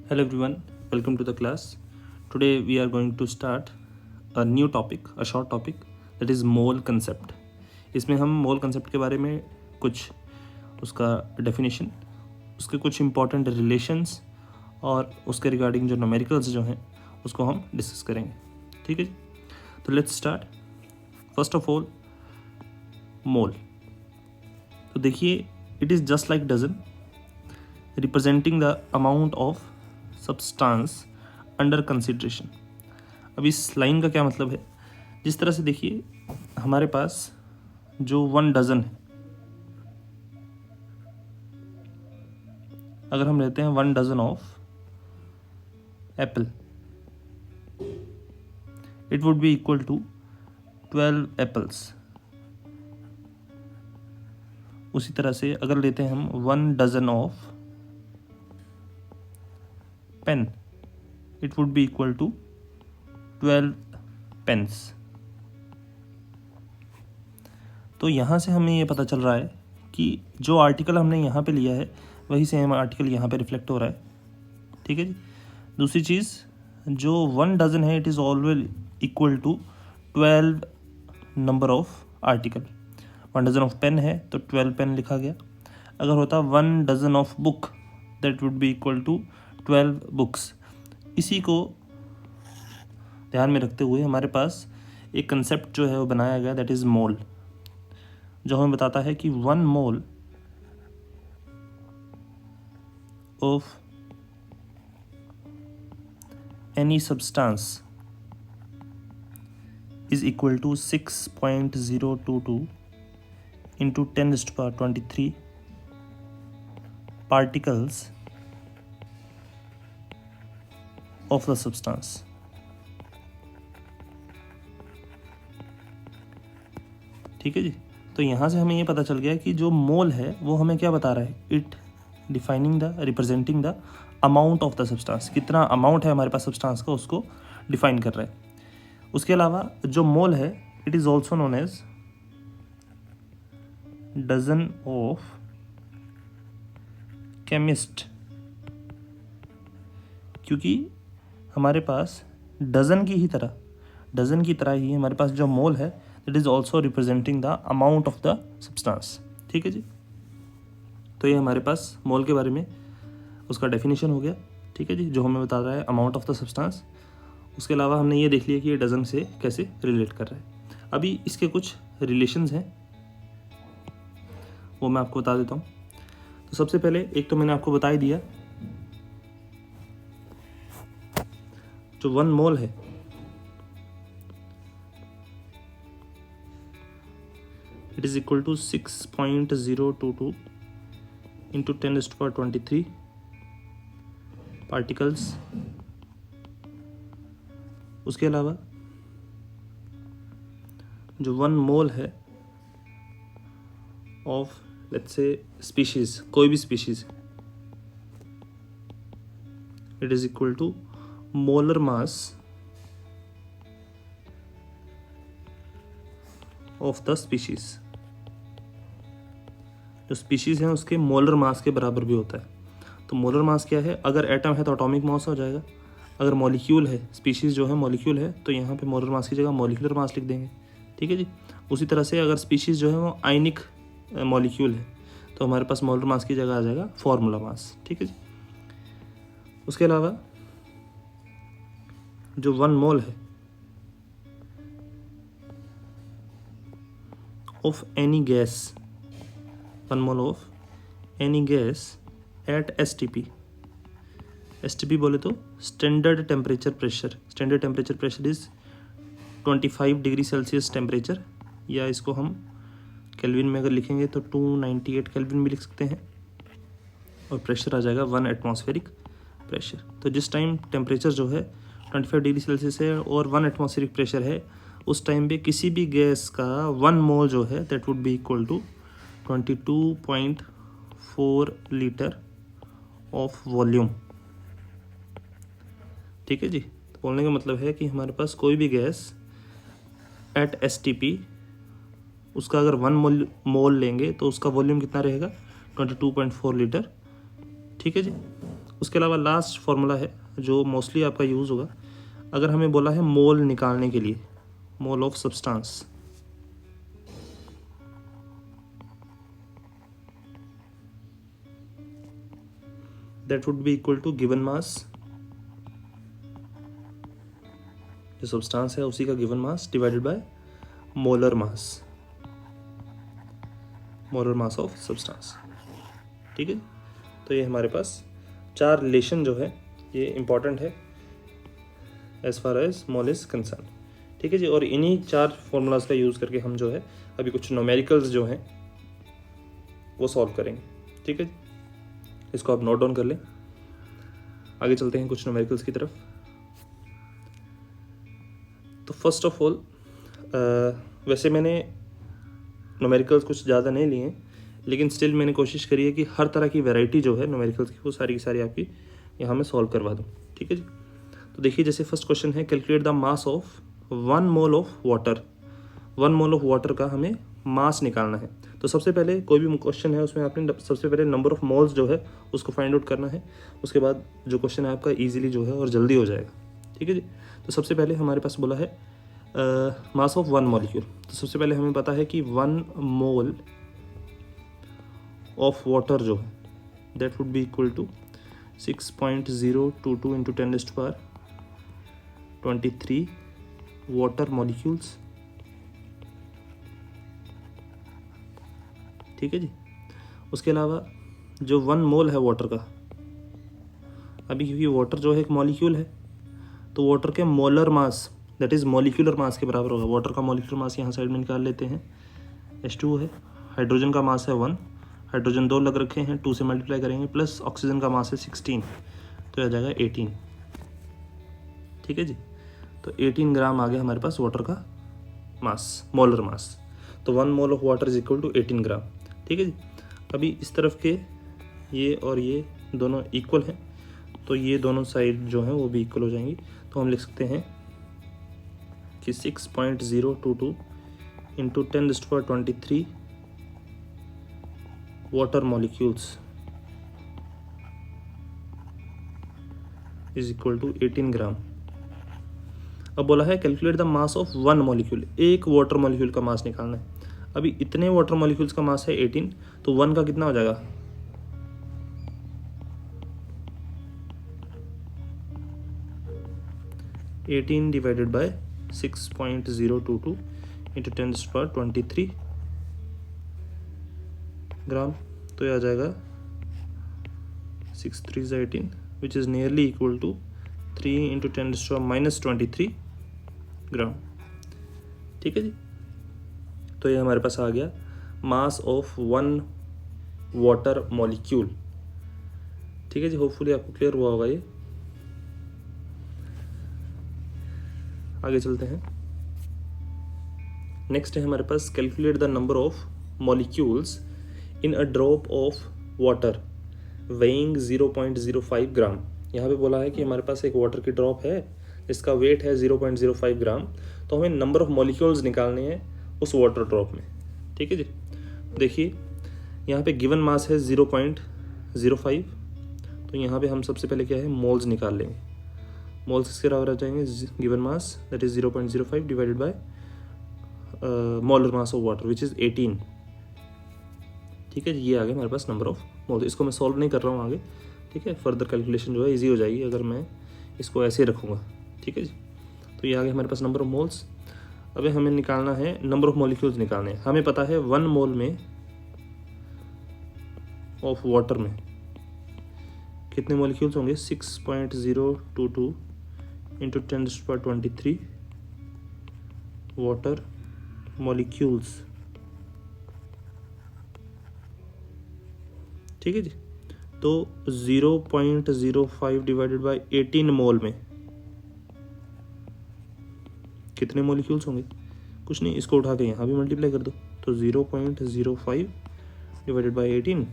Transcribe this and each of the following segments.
Hello everyone, welcome to the class. Today we are going to start a new topic, a short topic that is mole concept. इसमें हम mole concept के बारे में कुछ उसका definition, उसके कुछ important relations और उसके regarding जो numericals जो हैं उसको हम discuss करेंगे. ठीक है जी? तो let's start. First of all, mole. तो देखिए, it is just like dozen representing the amount of substance under consideration. अब इस लाइन का क्या मतलब है? जिस तरह से देखिए हमारे पास जो 1 डजन है, अगर हम लेते हैं 1 dozen of apple, it would be equal to 12 apples. उसी तरह से अगर लेते हैं हम 1 dozen of pen, it would be equal to 12 pens. तो यहाँ से हमें ये पता चल रहा है कि जो आर्टिकल हमने यहाँ पे लिया है वही सेम आर्टिकल यहाँ पे रिफ्लेक्ट हो रहा है. ठीक है जी. दूसरी चीज़, जो 1 डजन है it is always equal to 12 number of article. 1 dozen of pen है तो 12 पेन लिखा गया. अगर होता 1 dozen of book, that would be equal to 12 books. इसी को ध्यान में रखते हुए हमारे पास एक कंसेप्ट जो है वो बनाया गया, दैट इज़ मोल, जो हमें बताता है कि 1 mole of any substance is equal to 6.022 into 10⁻23 particles of the substance. ठीक है जी. तो यहाँ से हमें ये पता चल गया कि जो मोल है वो हमें क्या बता रहा है, it defining the representing the amount of the substance. कितना अमाउंट है हमारे पास सब्सटेंस का उसको डिफाइन कर रहा है. उसके अलावा जो मोल है it is also known as dozen of chemist, क्योंकि हमारे पास डज़न की तरह ही हमारे पास जो मोल है it is also representing the amount of the substance. ठीक है जी. तो ये हमारे पास मोल के बारे में उसका डेफिनेशन हो गया. ठीक है जी, जो हमें बता रहा है अमाउंट ऑफ द सब्सटेंस. उसके अलावा हमने ये देख लिया कि ये डज़न से कैसे रिलेट कर रहा है. अभी इसके कुछ रिलेशंस हैं वो मैं आपको बता देता हूँ. तो सबसे पहले एक तो मैंने आपको बता ही दिया, जो 1 मोल है it is equal to 6.022 into 10⁻23 particles. उसके अलावा जो 1 मोल है ऑफ लेट्स से स्पीशीज, कोई भी species, it is equal to molar mass of the species. जो स्पीशीज हैं उसके मोलर मास के बराबर भी होता है. तो मोलर मास क्या है? अगर एटम है तो एटॉमिक मास हो जाएगा. अगर मॉलिक्यूल है, स्पीशीज जो है मॉलिक्यूल है, तो यहाँ पे मोलर मास की जगह मॉलिक्यूलर मास लिख देंगे. ठीक है जी. उसी तरह से अगर स्पीशीज जो है वो आयनिक मॉलिक्यूल है तो हमारे पास मोलर मास की जगह आ जाएगा फॉर्मूला मास. ठीक है जी. उसके अलावा जो 1 मोल है of any gas, 1 mole of any gas at STP बोले तो standard temperature pressure. Standard temperature pressure is 25 degree Celsius temperature, या इसको हम केल्विन में अगर लिखेंगे तो 298 केल्विन भी लिख सकते हैं. और प्रेशर आ जाएगा 1 एटमॉस्फेरिक प्रेशर. तो जिस टाइम टेम्परेचर जो है 25 डिग्री सेल्सियस है और 1 एटमॉस्फेरिक प्रेशर है, उस टाइम पे किसी भी गैस का 1 मोल जो है that would be equal to 22.4 litre of volume. ठीक है जी. तो बोलने का मतलब है कि हमारे पास कोई भी गैस एट एसटीपी, उसका अगर 1 मोल लेंगे तो उसका वॉल्यूम कितना रहेगा? 22.4 लीटर. ठीक है जी. उसके अलावा लास्ट फार्मूला है जो मोस्टली आपका यूज़ होगा अगर हमें बोला है मोल निकालने के लिए, mole of substance. That would be equal to given mass, जो सब्सटेंस है उसी का given mass divided by molar mass, molar mass of substance. ठीक है, तो ये हमारे पास 4 रिलेशन जो है ये इंपॉर्टेंट है as far as mole is concern. ठीक है जी, और इन्हीं 4 फॉर्मूलाज का यूज़ करके हम जो है अभी कुछ न्यूमेरिकल्स जो हैं वो सॉल्व करेंगे। ठीक है, इसको आप नोट डाउन कर लें। आगे चलते हैं कुछ न्यूमेरिकल्स की तरफ। तो फर्स्ट ऑफ ऑल वैसे मैंने न्यूमेरिकल्स कुछ ज़्यादा नहीं लिए हैं, लेकिन स्टिल मैंने कोशिश करी है कि हर तरह की वैरायटी जो है न्यूमेरिकल्स की वो सारी की सारी आपकी यहाँ मैं सॉल्व करवा दूँ। ठीक है जी, तो देखिए जैसे फर्स्ट क्वेश्चन है calculate the mass of 1 mole of water. 1 mole of water का हमें मास निकालना है। तो सबसे पहले कोई भी क्वेश्चन है उसमें आपने सबसे पहले नंबर ऑफ मोल्स जो है उसको फाइंड आउट करना है। उसके बाद जो क्वेश्चन है आपका ईजिली जो है और जल्दी हो जाएगा। ठीक है जी, तो सबसे पहले हमारे पास बोला है मास ऑफ 1 मॉलिक्यूल। तो सबसे पहले हमें पता है कि 1 मोल ऑफ वाटर जो है that would be equal to 6.022 into 10⁻23 water molecules. ठीक है जी, उसके अलावा जो 1 मोल है वाटर का, अभी क्योंकि वाटर जो है एक मॉलिक्यूल है तो वाटर के molar mass that is molecular mass के बराबर होगा। वाटर का मॉलिक्यूलर मास यहाँ साइड में निकाल लेते हैं, H2 है। हाइड्रोजन का मास है 1, हाइड्रोजन 2 लग रखे हैं, 2 से मल्टीप्लाई करेंगे, प्लस ऑक्सीजन का मास है 16, तो आ जाएगा 18। ठीक है जी, तो 18 ग्राम आ गया हमारे पास वाटर का मास, मोलर मास। तो 1 mole of water is equal to 18 gram. ठीक है जी, अभी इस तरफ के ये और ये दोनों इक्वल हैं, तो ये दोनों साइड जो हैं वो भी इक्वल हो जाएंगी। तो हम लिख सकते हैं कि 6.022 into 10⁻23 water molecules is equal to 18 gram. अब बोला है calculate the mass of 1 molecule, एक वाटर मॉलिक्यूल का मास निकालना है। अभी इतने वाटर मॉलिक्यूल्स का मास है 18, तो 1 का कितना हो जाएगा, 18 डिवाइडेड बाय 6.022 इंटू 10⁻23 ग्राम, तो ये आ जाएगा 6 3 18 which is nearly equal to 3 into 10⁻23 gram. ठीक है जी, तो ये हमारे पास आ गया मास ऑफ 1 वाटर मॉलिक्यूल। ठीक है जी, होपफुली आपको क्लियर हुआ होगा ये। आगे चलते हैं। नेक्स्ट है हमारे पास calculate the number of molecules in a drop of water weighing 0.05 gram. यहाँ पे बोला है कि हमारे पास एक वाटर की ड्रॉप है जिसका वेट है 0.05 ग्राम, तो हमें नंबर ऑफ मॉलिक्यूल्स निकालने हैं उस वाटर ड्रॉप में। ठीक है जी, देखिए यहाँ पे गिवन मास है 0.05, तो यहाँ पे हम सबसे पहले क्या है मोल्स निकाल लेंगे। मोल्स किसके बराबर आ जाएंगे, given mass that is 0.05 divided by molar mass of water which is 18। ठीक है जी, ये आ गया हमारे पास नंबर ऑफ मोल्स। इसको मैं सॉल्व नहीं कर रहा हूँ आगे। ठीक है, फर्दर कैलकुलेशन जो है इजी हो जाएगी अगर मैं इसको ऐसे रखूँगा। ठीक है जी, तो ये आ गया हमारे पास नंबर ऑफ मोल्स। अब हमें निकालना है नंबर ऑफ मॉलिक्यूल्स निकालने हैं। हमें पता है 1 मोल में ऑफ वाटर में कितने मॉलिक्यूल्स होंगे, 6.022 इंटू 10⁻23 वाटर मॉलिक्यूल्स। ठीक है जी, तो 0.05 डिवाइडेड बाय 18 मोल में कितने मॉलिक्यूल्स होंगे, कुछ नहीं, इसको उठा के यहाँ भी मल्टीप्लाई कर दो, तो 0.05 divided by 18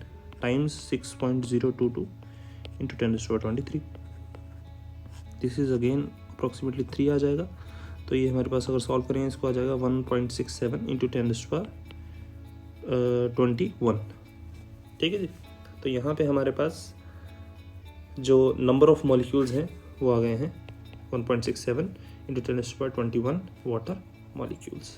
times 6.022 into 10⁻23, this is again approximately 3 आ जाएगा। तो ये हमारे पास अगर सॉल्व करेंगे इसको आ जाएगा 1.67 इंटू 10⁻21। ठीक है जी, तो यहाँ पे हमारे पास जो नंबर ऑफ मॉलिक्यूल्स हैं वो आ गए हैं 1.67 इंटू 10⁻21 वाटर मॉलिक्यूल्स।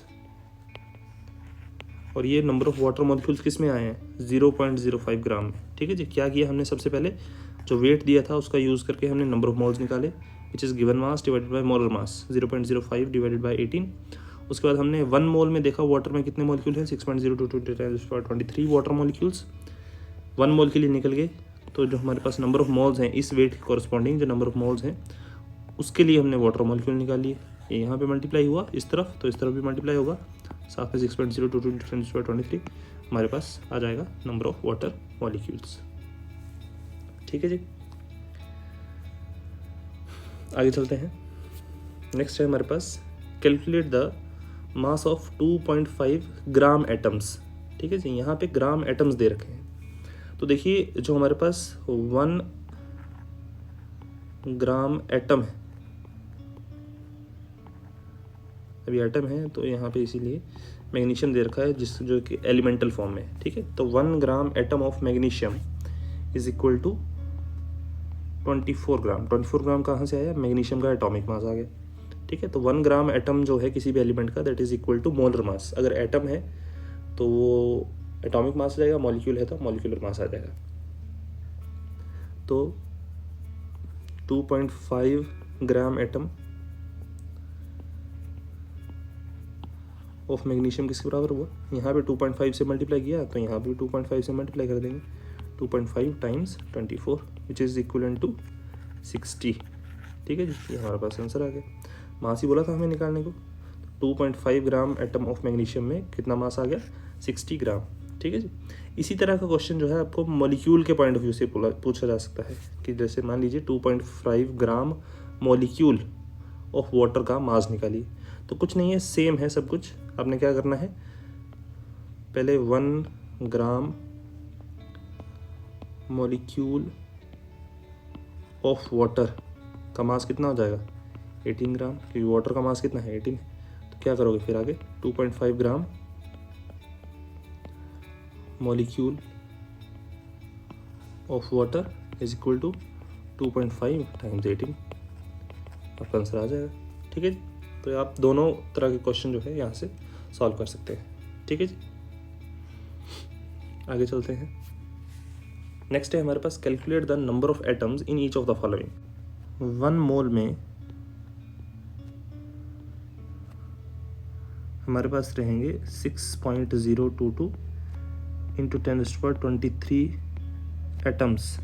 और ये नंबर ऑफ वाटर मॉलिक्यूल्स किस में आए हैं? 0.05 ग्राम में। ठीक है जी। क्या किया हमने? सबसे पहले जो वेट दिया था उसका यूज़ करके हमने नंबर ऑफ मोल्स निकाले, which is given mass divided by molar mass, 0.05 divided by 18। उसके बाद हमने 1 मोल में देखा वाटर में कितने मॉलिक्यूल हैं, 6.02 वाटर मॉलिक्यूल्स 1 मोल के लिए निकल गए। तो जो हमारे पास नंबर ऑफ मोल्स हैं इस वेट के कॉरस्पॉन्डिंग जो नंबर ऑफ मोल्स हैं उसके लिए हमने वाटर मॉलिक्यूल निकाल लिए। ये यहाँ पे मल्टीप्लाई हुआ इस तरफ, तो इस तरफ भी मल्टीप्लाई होगा, साथ में 6.02 × 10⁻23 हमारे पास आ जाएगा नंबर ऑफ वाटर मॉलिक्यूल्स। ठीक है जी। आगे चलते हैं। नेक्स्ट है हमारे पास calculate the mass of 2.5 gram atoms. ठीक है जी। यहाँ पे ग्राम एटम्स दे रखे हैं। तो देखिए जो हमारे पास 1 ग्राम एटम है, अभी एटम है तो यहाँ पे इसीलिए मैग्नीशियम दे रखा है जिस जो कि एलिमेंटल फॉर्म में है। ठीक है। तो 1 gram atom of magnesium is equal to 24 gram. 24 gram कहाँ से आया? मैग्नीशियम का एटॉमिक मास आ गया। ठीक है। तो 1 ग्राम एटम जो है किसी भी एलिमेंट का that is equal to molar mass. अगर एटम है तो वो एटॉमिक मास आ जाएगा, मॉलिक्यूल है तो मॉलिक्यूलर मास आ जाएगा। तो 2.5 ग्राम एटम ऑफ मैग्नीशियम किसके बराबर हुआ? यहाँ पे 2.5 से मल्टीप्लाई किया तो यहाँ भी 2.5 से मल्टीप्लाई कर देंगे। 2.5 times 24 which is equal to 60। ठीक है जी। ये हमारे पास आंसर आ गया। मास ही बोला था हमें निकालने को। 2.5 ग्राम एटम ऑफ मैग्नीशियम में कितना मास आ गया? 60 ग्राम। ठीक है जी। इसी तरह का क्वेश्चन जो है आपको मॉलिक्यूल के पॉइंट ऑफ व्यू से पूछा जा सकता है कि जैसे मान लीजिए 2.5 ग्राम मॉलिक्यूल ऑफ वाटर का मास निकालिए। तो कुछ नहीं है, सेम है सब कुछ। आपने क्या करना है, पहले 1 ग्राम मॉलिक्यूल ऑफ वाटर का मास कितना हो जाएगा? 18 ग्राम, क्योंकि वाटर का मास कितना है? 18। तो क्या करोगे फिर आगे? 2.5 gram molecule of water is equal to 2.5 times 18, आपका आंसर आ जाएगा। ठीक है जी। तो आप दोनों तरह के क्वेश्चन जो है यहाँ से सॉल्व कर सकते हैं। ठीक है जी। आगे चलते हैं। नेक्स्ट है हमारे पास calculate the number of atoms in each of the following. 1 mole में हमारे पास रहेंगे 6.022 इंटू 10⁻23 एटम्स,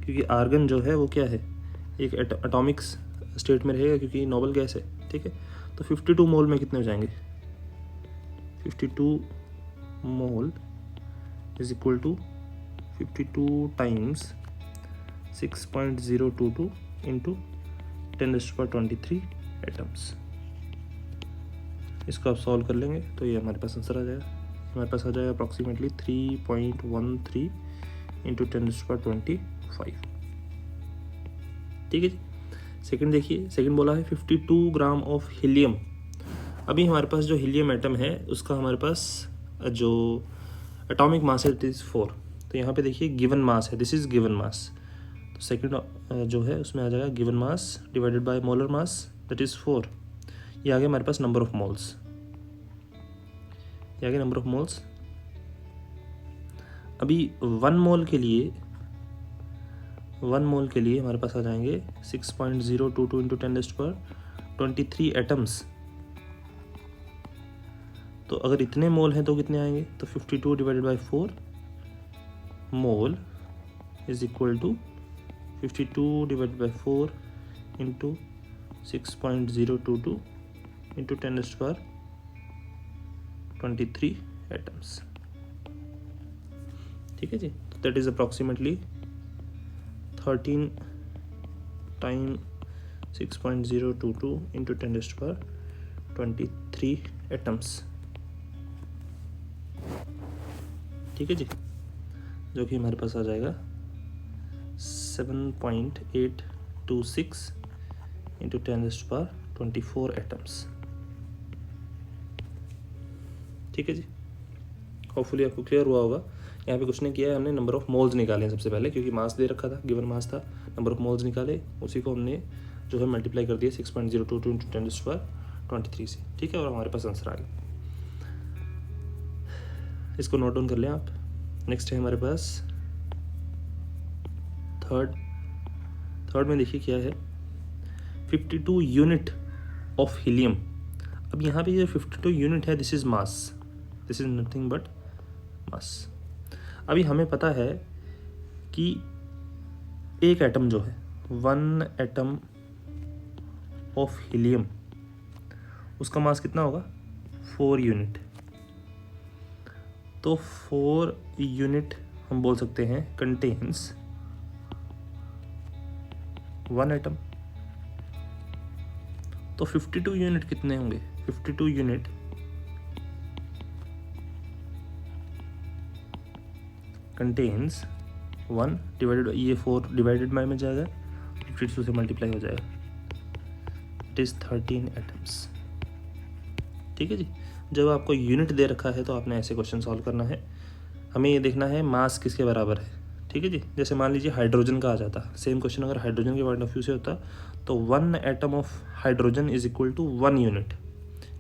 क्योंकि आर्गन जो है वो क्या है? एक एटॉमिक स्टेट में रहेगा क्योंकि नोबल गैस है। ठीक है। तो 52 मोल में कितने हो जाएंगे? 52 mole is equal to 52 times 6.022 into 10⁻23 atoms. इसको आप सॉल्व कर लेंगे तो ये हमारे पास आंसर आ जाएगा। हमारे पास आ जाएगा अप्रॉक्सीमेटली 3.13 इंटू 10⁻25। ठीक है जी। सेकंड देखिए, सेकंड बोला है 52 ग्राम ऑफ हीलियम। अभी हमारे पास जो हीलियम एटम है उसका हमारे पास जो एटॉमिक मास है इट इज़ 4। तो यहाँ पे देखिए गिवन मास है, दिस इज़ गिवन मास। तो सेकंड जो है उसमें आ जाएगा given mass divided by molar mass that is 4। ये आ गया हमारे पास नंबर ऑफ मोल्स। ये आ गया नंबर ऑफ मोल्स। अभी 1 मोल के लिए हमारे पास आ जाएंगे 6.022 इंटू 10⁻23 एटम्स। तो अगर इतने मोल हैं तो कितने आएंगे? तो 52 divided by 4 mole is equal to 52 divided by 4 into 6.022 into 10⁻23 atoms. ठीक है जी। तो that is approximately 13 time 6.022 into 10⁻23 atoms. ठीक है जी। जो कि हमारे पास आ जाएगा 7.826 इंटू 10⁻24 एटम्स। ठीक है जी। होपफुली आपको क्लियर हुआ होगा यहाँ पे कुछ नहीं किया है, हमने नंबर ऑफ मोल्स निकाले हैं सबसे पहले, क्योंकि मास दे रखा था, गिवन मास था, नंबर ऑफ मोल्स निकाले, उसी को हमने जो है मल्टीप्लाई कर दिया 6.022 × 10⁻23 से, ठीक है, और हमारे पास आंसर आ गया। इसको नोट डाउन कर लें आप। नेक्स्ट है हमारे पास थर्ड में देखिए क्या है, 52 यूनिट ऑफ हीलियम। अब यहाँ पे ये 52 यूनिट है, this is mass, this is nothing but mass. अभी हमें पता है कि एक एटम जो है, 1 एटम ऑफ हीलियम, उसका मास कितना होगा, 4 यूनिट। तो 4 यूनिट हम बोल सकते हैं कंटेन्स 1 एटम। तो 52 यूनिट कितने होंगे, 52 यूनिट कंटेन्स 1 डिवाइडेड, ये 4 डिवाइडेड बाय में जाएगा, 52 से मल्टीप्लाई हो जाएगा, इट इज़ 13 एटम्स। ठीक है जी। जब आपको यूनिट दे रखा है तो आपने ऐसे क्वेश्चन सॉल्व करना है। हमें ये देखना है मास किसके बराबर है, ठीक है जी। जैसे मान लीजिए हाइड्रोजन का आ जाता, सेम क्वेश्चन अगर हाइड्रोजन के पॉइंट ऑफ व्यू से होता तो 1 atom of hydrogen is equal to 1 unit,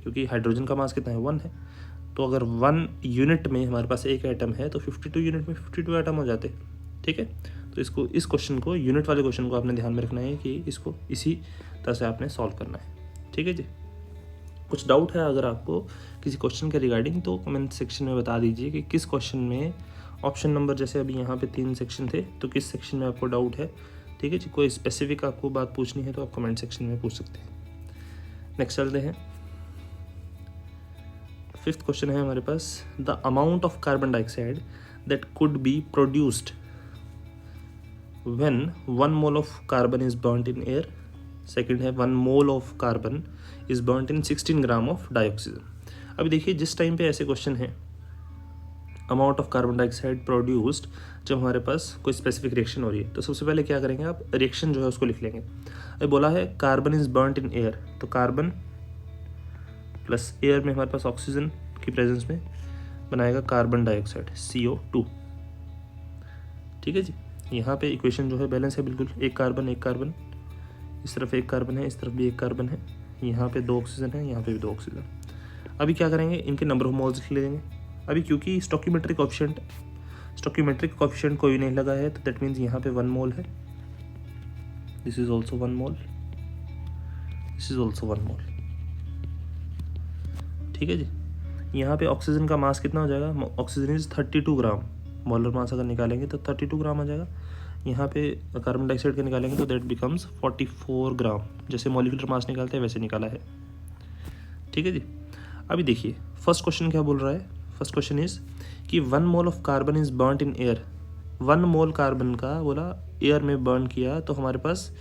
क्योंकि हाइड्रोजन का मास कितना है, 1 है। तो अगर 1 यूनिट में हमारे पास एक एटम है तो 52 यूनिट में 52 एटम हो जाते, ठीक है। तो इसको, इस क्वेश्चन को, यूनिट वाले क्वेश्चन को आपने ध्यान में रखना है कि इसको इसी तरह से आपने सॉल्व करना है, ठीक है जी। कुछ डाउट है अगर आपको किसी क्वेश्चन के रिगार्डिंग तो कमेंट सेक्शन में बता दीजिए कि किस क्वेश्चन में ऑप्शन नंबर, जैसे अभी यहाँ पे 3 सेक्शन थे, तो किस सेक्शन में आपको डाउट है, ठीक है जी। कोई स्पेसिफिक आपको बात पूछनी है तो आप कमेंट सेक्शन में पूछ सकते हैं। नेक्स्ट चलते हैं, 5th क्वेश्चन है हमारे पास, the amount of carbon dioxide that could be produced when 1 mole of carbon is burned in air. Second है 1 mole of carbon is burned in 16 gram of dioxygen. अभी देखिए, जिस टाइम पे ऐसे क्वेश्चन है, amount of carbon dioxide produced, जब हमारे पास कोई स्पेसिफिक रिएक्शन हो रही है, तो सबसे पहले क्या करेंगे आप, रिएक्शन जो है उसको लिख लेंगे। अभी बोला है carbon is burned in air, तो कार्बन प्लस एयर में हमारे पास ऑक्सीजन की प्रेजेंस में बनाएगा कार्बन डाइऑक्साइड, CO2, ठीक है जी। यहाँ पे इक्वेशन जो है बैलेंस है बिल्कुल, एक कार्बन, इस तरफ एक कार्बन है, इस तरफ भी एक कार्बन है, यहाँ पे 2 ऑक्सीजन है, यहाँ पे भी 2 ऑक्सीजन। अभी क्या करेंगे, इनके नंबर ऑफ मोल्स लिख लेंगे। अभी क्योंकि स्टोकियोमेट्रिक कोएफिशिएंट कोई नहीं लगा है, तो दैट मीन्स यहाँ पे 1 मोल है, this is also 1 mole, this is also 1 मोल, ठीक है जी। यहाँ पे ऑक्सीजन का मास कितना हो जाएगा, oxygen is 32 gram, molar mass अगर निकालेंगे तो 32 ग्राम आ जाएगा। यहाँ पे कार्बन डाइऑक्साइड का निकालेंगे तो दैट बिकम्स 44 ग्राम, जैसे मॉलिक्यूलर मास निकालते हैं वैसे निकाला है, ठीक है जी। अभी देखिए फर्स्ट क्वेश्चन क्या बोल रहा है, फर्स्ट क्वेश्चन इज कि 1 mole of carbon is burned in air. 1 mole carbon का बोला एयर में बर्न किया तो हमारे पास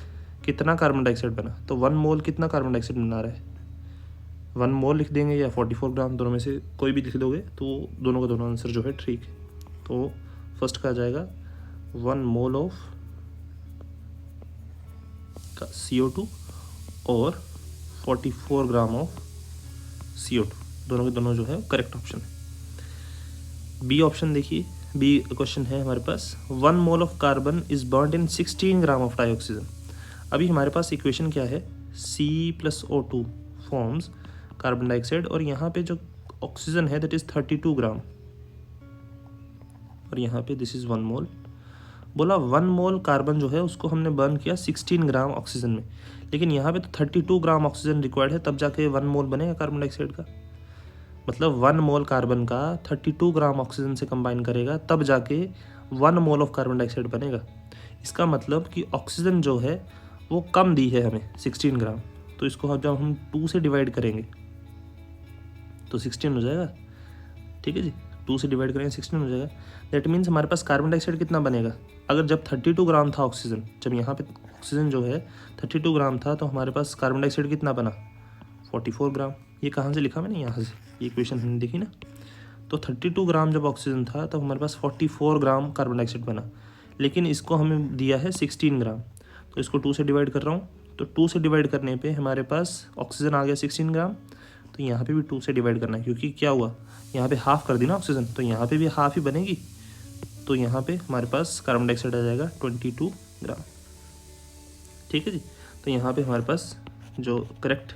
कितना कार्बन डाइऑक्साइड बना, तो 1 मोल कितना कार्बन डाइऑक्साइड बना रहा है, 1 मोल लिख देंगे या 44 ग्राम, दोनों में से कोई भी लिख दोगे तो दोनों का दोनों आंसर जो है ठीक है। तो फर्स्ट का आ जाएगा 1 मोल ऑफ CO2 और 44 ग्राम ऑफ CO2, दोनों के दोनों जो है करेक्ट ऑप्शन है। बी ऑप्शन देखिए, बी क्वेश्चन है हमारे पास, 1 mole of carbon is burned in 16 gram of dioxygen. अभी हमारे पास इक्वेशन क्या है, C+O2 फॉर्म्स कार्बन डाइऑक्साइड, और यहाँ पे जो ऑक्सीजन है दैट इज 32 ग्राम, और यहाँ पे दिस इज 1 मोल। बोला 1 मोल कार्बन जो है उसको हमने बर्न किया 16 ग्राम ऑक्सीजन में, लेकिन यहाँ पे तो 32 ग्राम ऑक्सीजन रिक्वायर्ड है, तब जाके 1 मोल बनेगा कार्बन डाइऑक्साइड का। मतलब 1 मोल कार्बन का 32 ग्राम ऑक्सीजन से कंबाइन करेगा तब जाके 1 मोल ऑफ कार्बन डाइऑक्साइड बनेगा। इसका मतलब कि ऑक्सीजन जो है वो कम दी है हमें 16 ग्राम, तो इसको जब हम 2 से डिवाइड करेंगे तो 16 हो जाएगा, ठीक है जी। 2 से डिवाइड करेंगे 16 हो जाएगा। दैट मीन्स हमारे पास कार्बन डाइऑक्साइड कितना बनेगा, अगर जब 32 ग्राम था ऑक्सीजन, जब यहाँ पे ऑक्सीजन जो है 32 ग्राम था, तो हमारे पास कार्बन डाइऑक्साइड कितना बना, 44 ग्राम। ये कहाँ से लिखा मैंने, यहाँ से, ये इक्वेशन हमने देखी ना। तो 32 ग्राम जब ऑक्सीजन था तब हमारे पास 44 ग्राम कार्बन डाइऑक्साइड बना, लेकिन इसको हमें दिया है 16 ग्राम, तो इसको 2 से डिवाइड कर रहा हूँ, तो 2 से डिवाइड करने पे हमारे पास ऑक्सीजन आ गया 16 ग्राम, तो यहाँ पे भी 2 से डिवाइड करना है, क्योंकि क्या हुआ, यहाँ पे हाफ कर दी ना ऑक्सीजन, तो यहाँ पे भी हाफ ही बनेगी, तो यहाँ पे हमारे पास कार्बन डाइऑक्साइड आ जाएगा 22 ग्राम। ठीक है जी, तो यहाँ पे हमारे पास जो करेक्ट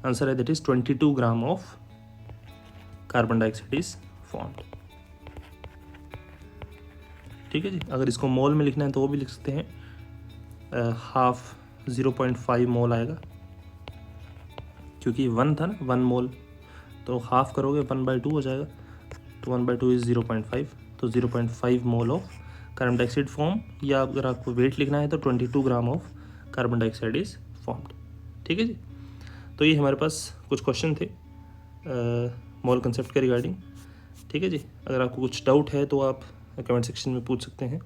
आंसर है that is 22 gram of carbon dioxide is formed. ठीक है जी, अगर इसको मोल में लिखना है तो वो भी लिख सकते हैं, हाफ 0.5 मोल आएगा, क्योंकि 1 था ना, 1 मोल, तो हाफ करोगे 1/2 हो जाएगा, तो 1/2 इज़ 0.5, तो 0.5 मोल ऑफ कार्बन डाइऑक्साइड फॉर्म, या अगर आपको वेट लिखना है तो 22 gram of carbon dioxide is formed. ठीक है जी, तो ये हमारे पास कुछ क्वेश्चन थे मोल कंसेप्ट के रिगार्डिंग। ठीक है जी, अगर आपको कुछ डाउट है तो आप कमेंट सेक्शन में पूछ सकते हैं।